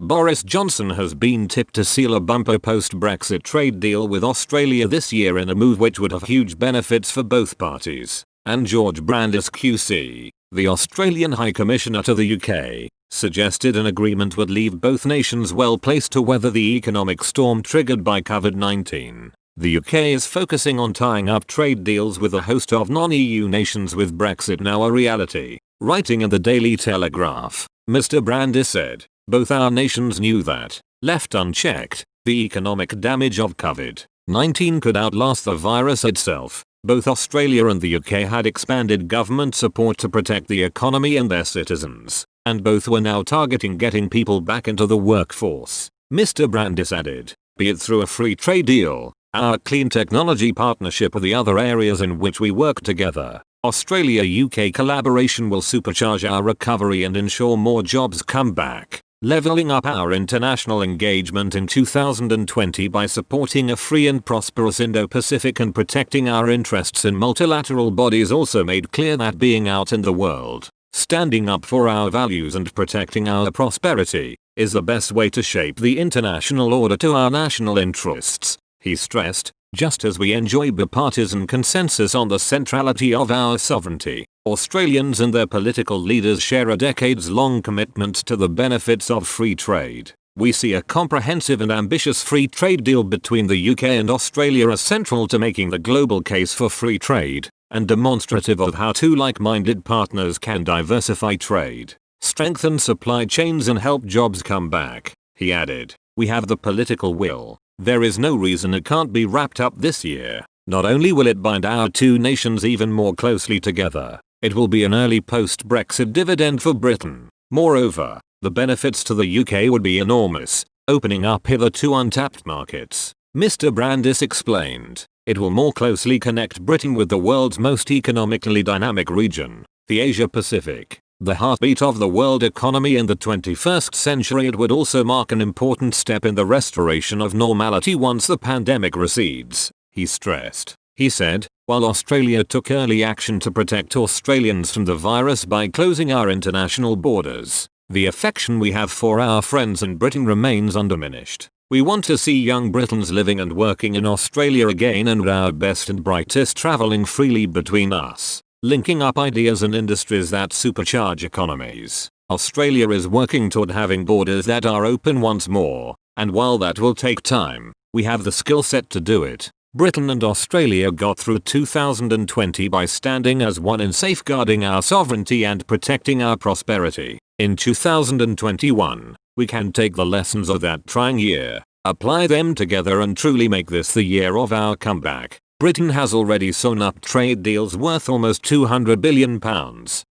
Boris Johnson has been tipped to seal a bumper post-Brexit trade deal with Australia this year in a move which would have huge benefits for both parties. And George Brandis QC, the Australian High Commissioner to the UK, suggested an agreement would leave both nations well placed to weather the economic storm triggered by COVID-19. The UK is focusing on tying up trade deals with a host of non-EU nations with Brexit now a reality. Writing in the Daily Telegraph, Mr. Brandis said, both our nations knew that, left unchecked, the economic damage of COVID-19 could outlast the virus itself. Both Australia and the UK had expanded government support to protect the economy and their citizens, and both were now targeting getting people back into the workforce. Mr. Brandis added, be it through a free trade deal, our clean technology partnership or the other areas in which we work together, Australia-UK collaboration will supercharge our recovery and ensure more jobs come back, leveling up our international engagement in 2020 by supporting a free and prosperous Indo-Pacific and protecting our interests in multilateral bodies. Also made clear that being out in the world, standing up for our values and protecting our prosperity, is the best way to shape the international order to our national interests. He stressed, just as we enjoy bipartisan consensus on the centrality of our sovereignty, Australians and their political leaders share a decades-long commitment to the benefits of free trade. We see a comprehensive and ambitious free trade deal between the UK and Australia as central to making the global case for free trade, and demonstrative of how two like-minded partners can diversify trade, strengthen supply chains and help jobs come back. He added, we have the political will. There is no reason it can't be wrapped up this year. Not only will it bind our two nations even more closely together, it will be an early post-Brexit dividend for Britain. Moreover, the benefits to the UK would be enormous, opening up hitherto untapped markets. Mr. Brandis explained, it will more closely connect Britain with the world's most economically dynamic region, the Asia-Pacific. The heartbeat of the world economy in the 21st century. It would also mark an important step in the restoration of normality once the pandemic recedes, he stressed. He said, while Australia took early action to protect Australians from the virus by closing our international borders, the affection we have for our friends in Britain remains undiminished. We want to see young Britons living and working in Australia again and our best and brightest travelling freely between us, linking up ideas and industries that supercharge economies. Australia is working toward having borders that are open once more, and while that will take time, we have the skill set to do it. Britain and Australia got through 2020 by standing as one in safeguarding our sovereignty and protecting our prosperity. In 2021, we can take the lessons of that trying year, apply them together and truly make this the year of our comeback. Britain has already sewn up trade deals worth almost £200 billion,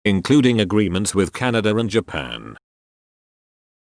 including agreements with Canada and Japan.